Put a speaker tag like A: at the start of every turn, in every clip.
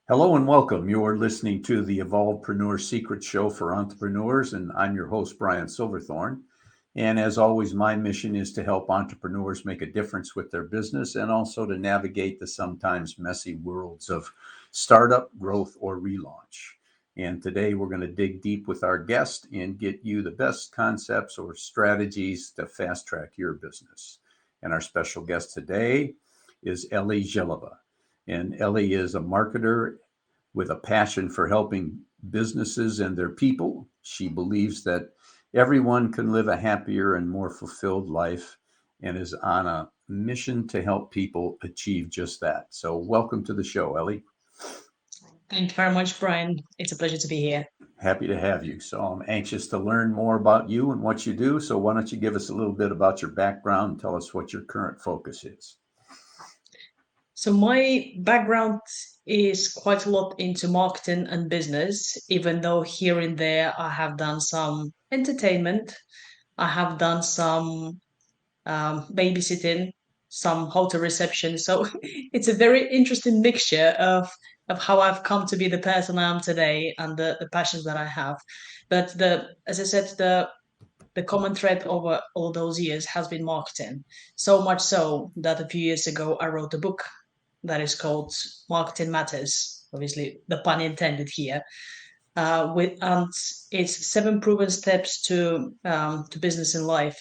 A: Hello and welcome. You're listening to the Evolvepreneur Secrets Show for entrepreneurs, and I'm your host, Brian Silverthorne. And as always, my mission is to help entrepreneurs make a difference with their business and also to navigate the sometimes messy worlds of startup, growth, or relaunch. And today we're going to dig deep with our guest and get you the best concepts or strategies to fast track your business. And our special guest today is Eli Zheleva. And Ellie is a marketer with a passion for helping businesses and their people. She believes that everyone can live a happier and more fulfilled life and is on a mission to help people achieve just that. So, welcome to the show, Ellie.
B: Thank you very much, Brian. It's a pleasure to be here.
A: Happy to have you. So, I'm anxious to learn more about you and what you do. So, why don't you give us a little bit about your background and tell us what your current focus is?
B: So, my background is quite a lot into marketing and business, even though here and there I have done some entertainment, I have done some babysitting, some hotel reception. So, it's a very interesting mixture of how I've come to be the person I am today and the passions that I have. But as I said, the common thread over all those years has been marketing. So much so that a few years ago I wrote a book that is called Marketing Matters. Obviously, the pun intended here. With and it's 7 proven steps to business in life.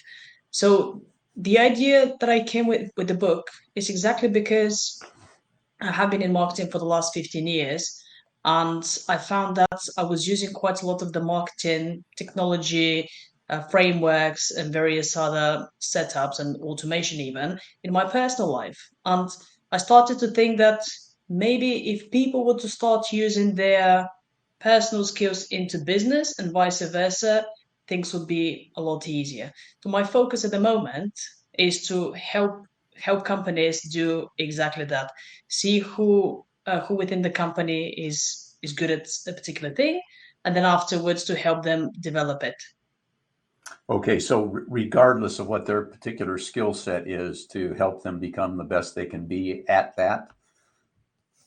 B: So the idea that I came with the book is exactly because I have been in marketing for the last 15 years. And I found that I was using quite a lot of the marketing technology frameworks and various other setups and automation, even in my personal life. And I started to think that maybe if people were to start using their personal skills into business and vice versa, things would be a lot easier. So my focus at the moment is to help companies do exactly that. See who within the company is good at a particular thing, and then afterwards to help them develop it.
A: Okay, so regardless of what their particular skill set is, to help them become the best they can be at that.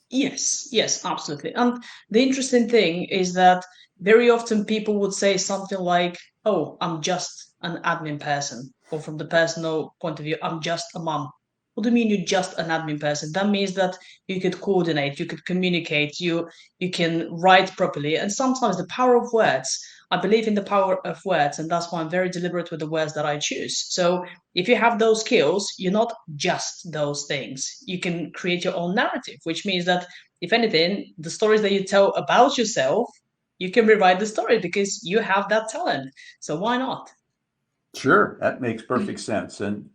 B: Yes, yes, absolutely. And the interesting thing is that very often people would say something like, "Oh, I'm just an admin person," or from the personal point of view, "I'm just a mom." What do you mean you're just an admin person? That means that you could coordinate, you could communicate, you can write properly. And sometimes the power of words, I believe in the power of words, and that's why I'm very deliberate with the words that I choose. So if you have those skills, you're not just those things. You can create your own narrative, which means that if anything, the stories that you tell about yourself, you can rewrite the story because you have that talent. So why not?
A: Sure, that makes perfect sense. And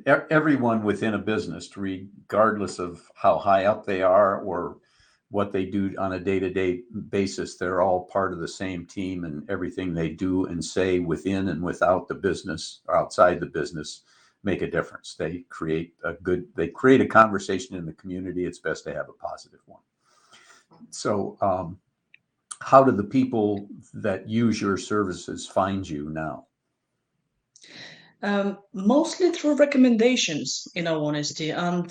A: everyone within a business, regardless of how high up they are or what they do on a day-to-day basis, they're all part of the same team, and everything they do and say within and without the business or outside the business make a difference. They create a conversation in the community. It's best to have a positive one. So, how do the people that use your services find you now?
B: Mostly through recommendations, in all honesty, and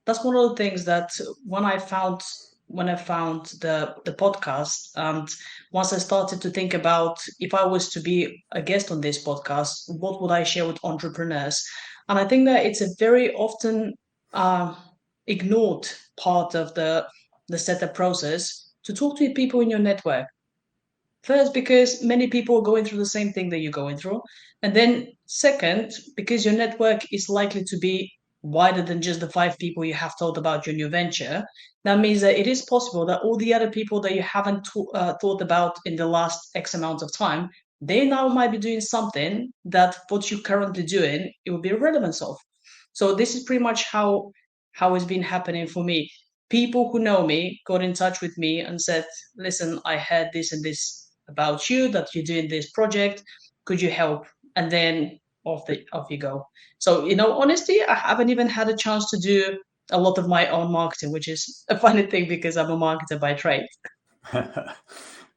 B: that's one of the things that when I found when I found the podcast, and once I started to think about if I was to be a guest on this podcast, what would I share with entrepreneurs? And I think that it's a very often uh, ignored part of the setup process to talk to people in your network. First, because many people are going through the same thing that you're going through. And then, second, because your network is likely to be wider than just the 5 people you have told about your new venture. That means that it is possible that all the other people that you haven't thought about in the last X amount of time, they now might be doing something that what you're currently doing, it would be a relevance of. So this is pretty much how it's been happening for me. People who know me got in touch with me and said, "Listen, I heard this and this about you that you're doing this project. Could you help?" And then off you go. So honesty, I haven't even had a chance to do a lot of my own marketing, which is a funny thing because I'm a marketer by trade.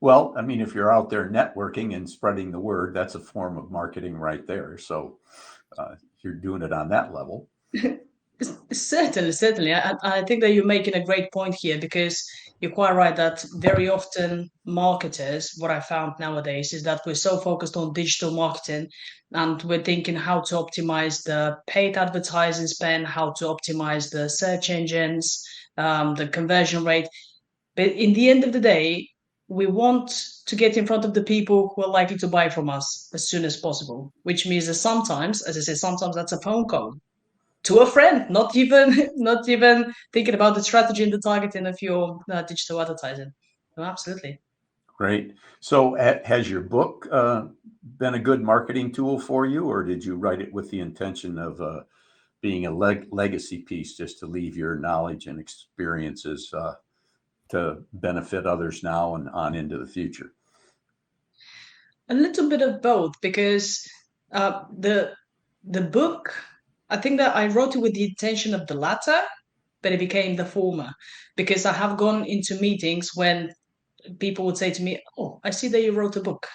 A: Well, I mean, if you're out there networking and spreading the word, that's a form of marketing right there. So you're doing it on that level.
B: Certainly. I think that you're making a great point here because you're quite right that very often marketers, what I found nowadays is that we're so focused on digital marketing and we're thinking how to optimize the paid advertising spend, how to optimize the search engines, the conversion rate. But in the end of the day, we want to get in front of the people who are likely to buy from us as soon as possible, which means that sometimes, as I said, sometimes that's a phone call to a friend, not even not even thinking about the strategy and the targeting of your digital advertising. No, absolutely.
A: Great. So has your book been a good marketing tool for you, or did you write it with the intention of being a legacy piece just to leave your knowledge and experiences to benefit others now and on into the future?
B: A little bit of both because the book, I think that I wrote it with the intention of the latter, but it became the former because I have gone into meetings when people would say to me, "Oh, I see that you wrote a book."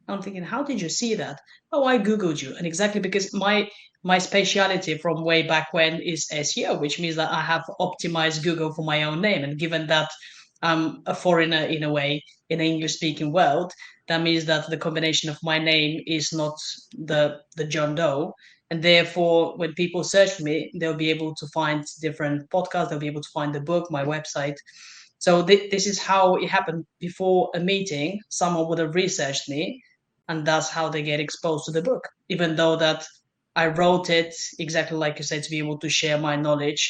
B: I'm thinking, how did you see that? Oh, I Googled you. And exactly because my speciality from way back when is SEO, which means that I have optimized Google for my own name. And given that I'm a foreigner in a way in an English speaking world, that means that the combination of my name is not the John Doe. And therefore, when people search for me, they'll be able to find different podcasts, they'll be able to find the book, my website. So this is how it happened. Before a meeting, someone would have researched me, and that's how they get exposed to the book. Even though that I wrote it exactly like you said to be able to share my knowledge,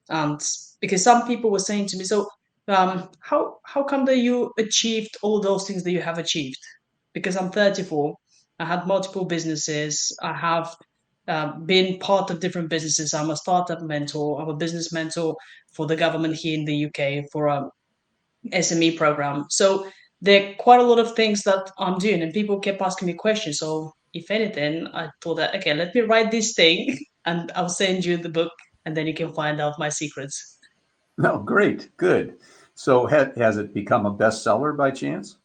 B: and because some people were saying to me, so how come that you achieved all those things that you have achieved? Because I'm 34, I had multiple businesses, I have been part of different businesses. I'm a startup mentor. I'm a business mentor for the government here in the UK for SME program. So there are quite a lot of things that I'm doing, and people kept asking me questions. So if anything, I thought that okay, let me write this thing, and I'll send you the book, and then you can find out my secrets.
A: No, great, good. So has it become a bestseller by chance?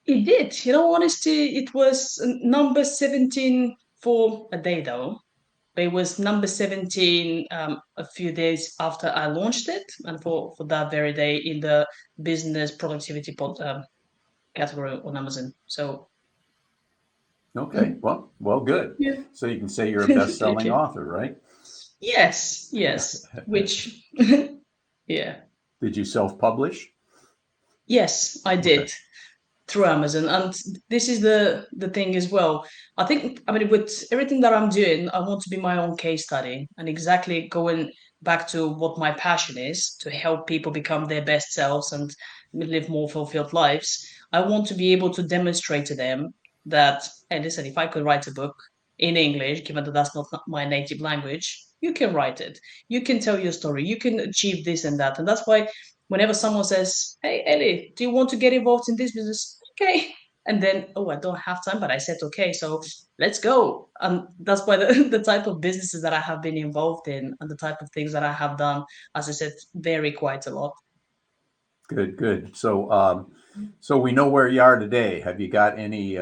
B: It did. You know, honesty, it was number 17 for a day though. But it was number 17 a few days after I launched it, and for that very day in the business productivity category on Amazon. So
A: Okay, well, good.
B: yeah.
A: So you can say you're a best-selling
B: Okay.
A: author, right?
B: Yes, yes. Which, yeah.
A: Did you self-publish?
B: Yes, I
A: Okay.
B: did through Amazon, and this is the thing as well. I think, I mean, with everything that I'm doing, I want to be my own case study, and exactly going back to what my passion is to help people become their best selves and live more fulfilled lives. I want to be able to demonstrate to them that, hey, listen, if I could write a book in English, given that that's not my native language, you can write it. You can tell your story. You can achieve this and that. And that's why whenever someone says, "Hey, Ellie, do you want to get involved in this business?" Okay. And then, oh, I don't have time, but I said, okay, so let's go. And that's why the type of businesses that I have been involved in and the type of things that I have done, as I said, vary quite a lot.
A: Good, good. So we know where you are today. Have you got any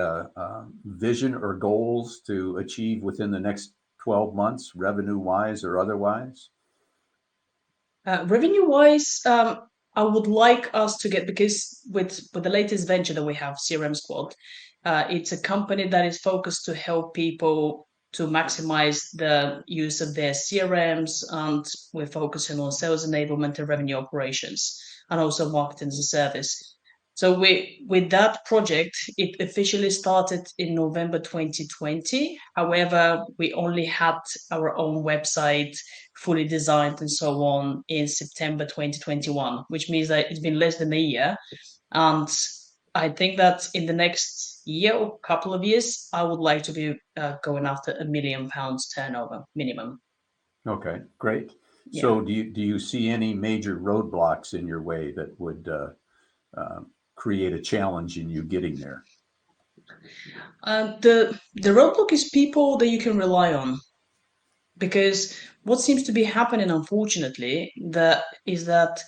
A: vision or goals to achieve within the next 12 months, revenue-wise or otherwise?
B: Revenue wise, I would like us to get because with the latest venture that we have, CRM Squad, it's a company that is focused to help people to maximize the use of their CRMs, and we're focusing on sales enablement and revenue operations, and also marketing as a service. So we with that project, it officially started in November 2020. However, we only had our own website fully designed and so on in September 2021, which means that it's been less than a year. And I think that in the next year or couple of years, I would like to be going after £1 million turnover minimum.
A: Okay, great.
B: Yeah.
A: So do you see any major roadblocks in your way that would uh, create a challenge in you getting there?
B: The roadblock is people that you can rely on because what seems to be happening, unfortunately, that is that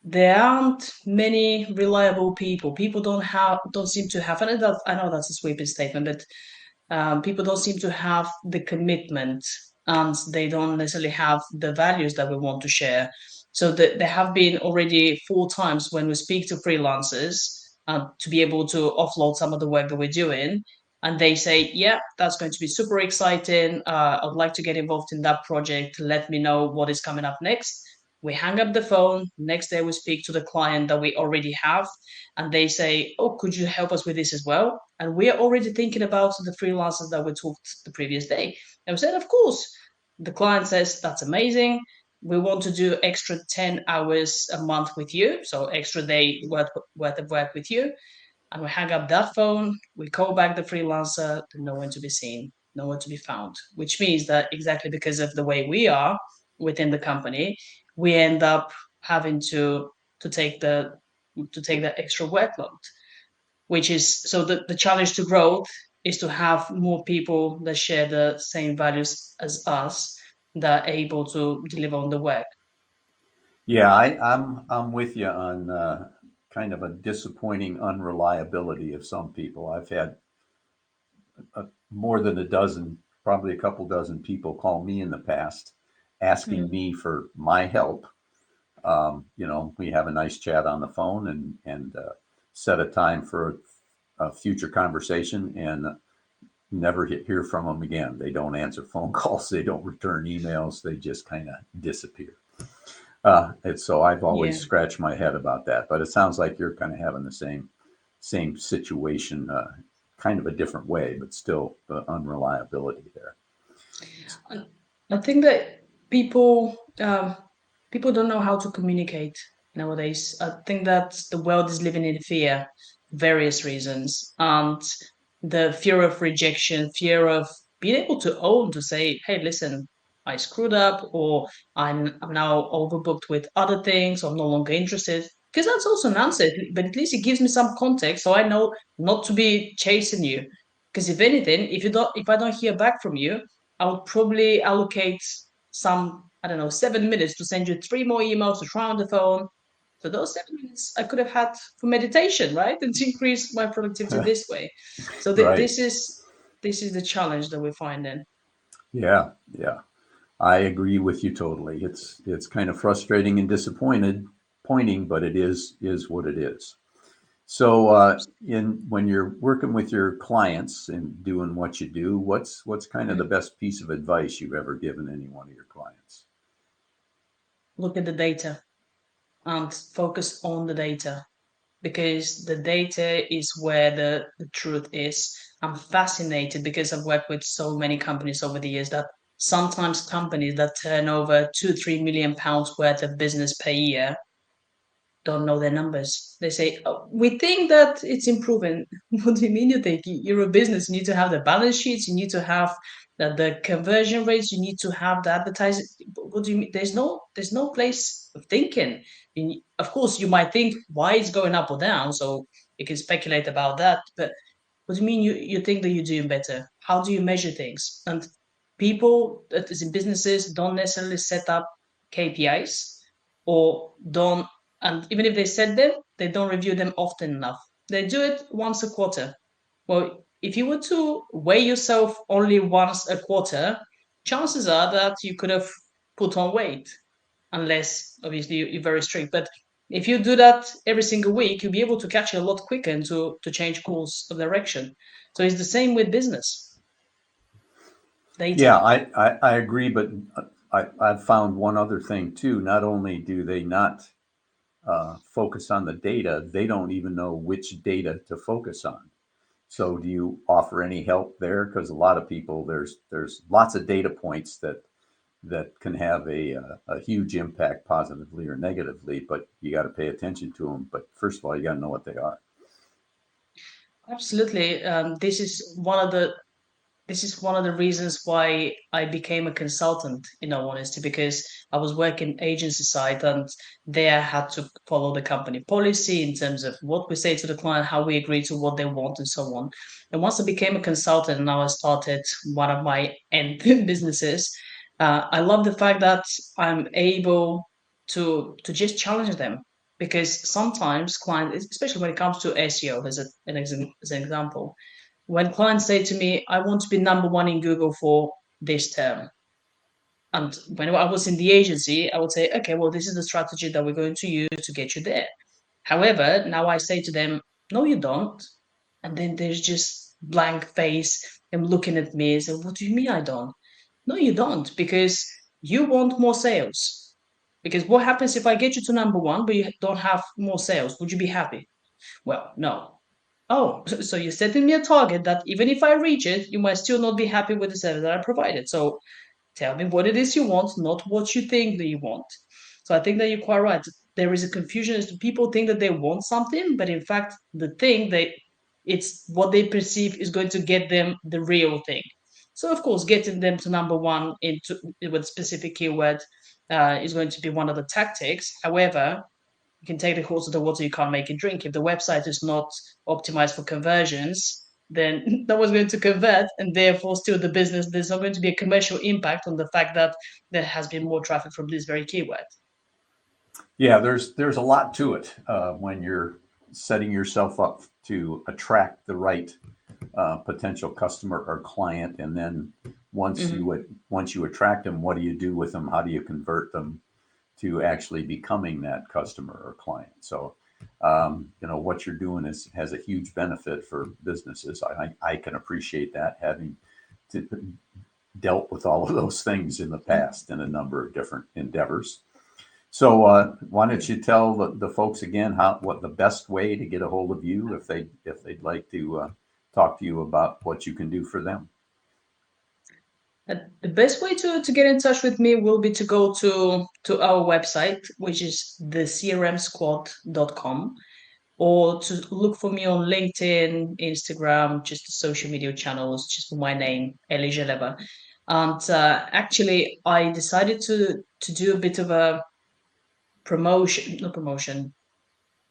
B: there aren't many reliable people. People don't seem to have, I know that's a sweeping statement, but people don't seem to have the commitment and they don't necessarily have the values that we want to share. So there have been already 4 times when we speak to freelancers to be able to offload some of the work that we're doing. And they say, yeah, that's going to be super exciting. I'd like to get involved in that project. Let me know what is coming up next. We hang up the phone. Next day, we speak to the client that we already have, and they say, oh, could you help us with this as well? And we are already thinking about the freelancers that we talked the previous day. And we said, of course. The client says, that's amazing. We want to do extra 10 hours a month with you. So extra day worth of work with you. And we hang up that phone. We call back the freelancer, no one to be seen, no one to be found, which means that exactly because of the way we are within the company, we end up having to take the extra workload, which is so the challenge to growth is to have more people that share the same values as us that are able to deliver on the work.
A: Yeah, I'm with you on kind of a disappointing unreliability of some people. I've had more than a dozen, probably a couple dozen people call me in the past asking
B: Mm.
A: me for my help. We have a nice chat on the phone and set a time for a future conversation and never hear from them again. They don't answer phone calls. They don't return emails. They just kind of disappear. And so I've always
B: Yeah.
A: scratched my head about that. But it sounds like you're kind of having the same situation, kind of a different way, but still the unreliability there.
B: I I think that people people don't know how to communicate nowadays. I think that the world is living in fear, various reasons, and the fear of rejection, fear of being able to own to say, "Hey, listen, I screwed up," or I'm now overbooked with other things, or I'm no longer interested. Because that's also an answer, but at least it gives me some context, so I know not to be chasing you. Because if anything, if I don't hear back from you, I would probably allocate some, I don't know, 7 minutes to send you 3 more emails to try on the phone. So those 7 minutes I could have had for meditation, right? And to increase my productivity this way. So
A: Right.
B: this is the challenge that we're finding.
A: Yeah. Yeah. I agree with you totally. It's kind of frustrating and pointing, but it is what it is. So, in when you're working with your clients and doing what you do, what's kind of the best piece of advice you've ever given any one of your clients?
B: Look at the data and focus on the data, because the data is where the truth is. I'm fascinated because I've worked with so many companies over the years that sometimes companies that turn over 2 3 million pounds worth of business per year don't know their numbers. They say, oh, we think that it's improving. What do you mean you think? You're a business. You need to have the balance sheets. You need to have the conversion rates. You need to have the advertising. What do you mean? There's no place of thinking. Of course, you might think why it's going up or down. So you can speculate about that. But what do you mean you think that you're doing better? How do you measure things? And people that is in businesses don't necessarily set up KPIs or don't, and even if they set them, they don't review them often enough. They do it once a quarter. Well, if you were to weigh yourself only once a quarter, chances are that you could have put on weight, unless obviously you're very strict. But if you do that every single week, you'll be able to catch it a lot quicker and to change course of direction. So it's the same with business
A: Yeah,
B: data.
A: I agree, but I've found one other thing too. Not only do they not focus on the data, they don't even know which data to focus on. So, do you offer any help there? Because a lot of people, there's lots of data points that can have a huge impact positively or negatively, but you got to pay attention to them. But first of all, you got to know what they are.
B: Absolutely. This is one of the reasons why I became a consultant, in all honesty, because I was working agency side and there I had to follow the company policy in terms of what we say to the client, how we agree to what they want, and so on. And once I became a consultant and now I started one of my end businesses, I love the fact that I'm able to just challenge them, because sometimes clients, especially when it comes to SEO, as an example, when clients say to me, I want to be number one in Google for this term, And when I was in the agency, I would say, okay, well, this is the strategy that we're going to use to get you there. However, now I say to them, no, you don't. And then there's just blank face and looking at me and say, what do you mean I don't? No, you don't, because you want more sales. Because what happens if I get you to number one, but you don't have more sales? Would you be happy? Well, no. Oh, so you're setting me a target that even if I reach it, you might still not be happy with the service that I provided. So tell me what it is you want, not what you think that you want. So I think that you're quite right. There is a confusion as to people think that they want something, but in fact, the thing they it's what they perceive is going to get them the real thing. So of course, getting them to number one into with a specific keyword is going to be one of the tactics. However, you can take the horse to the water, you can't make it drink. If the website is not optimized for conversions, then no one's going to convert, and therefore still the business, there's not going to be a commercial impact on the fact that there has been more traffic from this very keyword.
A: Yeah, there's a lot to it when you're setting yourself up to attract the right potential customer or client, and then once
B: Mhm.
A: you attract them, what do you do with them? How do you convert them to actually becoming that customer or client? So, what you're doing has a huge benefit for businesses. I can appreciate that, having to, dealt with all of those things in the past in a number of different endeavors. So why don't you tell the folks again what the best way to get a hold of you if they'd like to talk to you about what you can do for them?
B: The best way to get in touch with me will be to go to our website, which is thecrmsquad.com, or to look for me on LinkedIn, Instagram, just the social media channels, just for my name, Eli Zheleva. And actually, I decided to do a bit of a promotion, not promotion,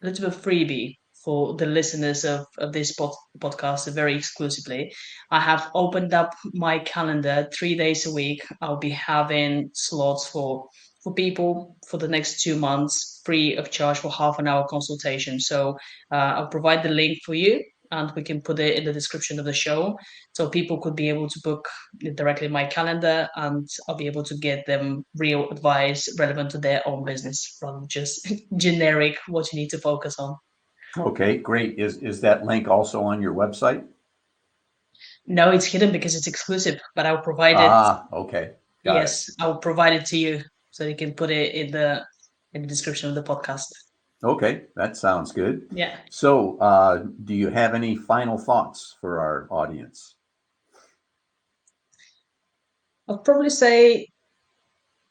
B: a little bit of freebie for the listeners of this podcast very exclusively. I have opened up my calendar 3 days a week. I'll be having slots for people for the next 2 months, free of charge for half an hour consultation. So I'll provide the link for you, and we can put it in the description of the show, so people could be able to book directly in my calendar, and I'll be able to get them real advice relevant to their own business rather than just generic what you need to focus on.
A: Okay, great. Is that link also on your website?
B: No, it's hidden because it's exclusive, but I'll provide it.
A: Ah, okay, got it.
B: Yes, I'll provide it to you so you can put it in the description of the podcast.
A: Okay, that sounds good.
B: Yeah.
A: So, do you have any final thoughts for our audience?
B: I'll probably say,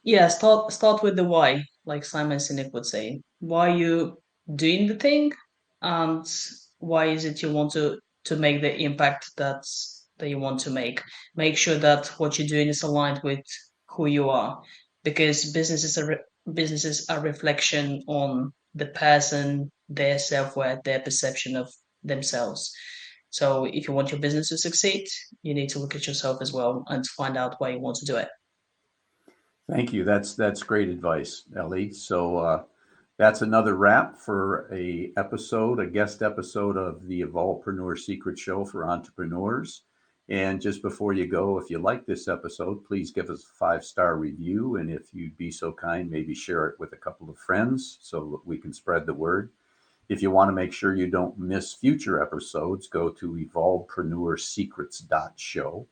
B: yeah, start with the why, like Simon Sinek would say. Why you doing the thing, and why is it you want to make the impact that you want to make. Make sure that what you're doing is aligned with who you are, because businesses are reflection on the person, their self-worth, their perception of themselves. So if you want your business to succeed, you need to look at yourself as well and find out why you want to do it.
A: Thank you. That's great advice, Ellie. So that's another wrap for a guest episode of the Evolvepreneur Secrets Show for entrepreneurs. And just before you go, if you like this episode, please give us a 5-star review. And if you'd be so kind, maybe share it with a couple of friends so that we can spread the word. If you want to make sure you don't miss future episodes, go to evolvepreneursecrets.show.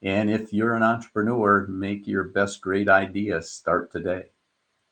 A: And if you're an entrepreneur, make your best great idea start today.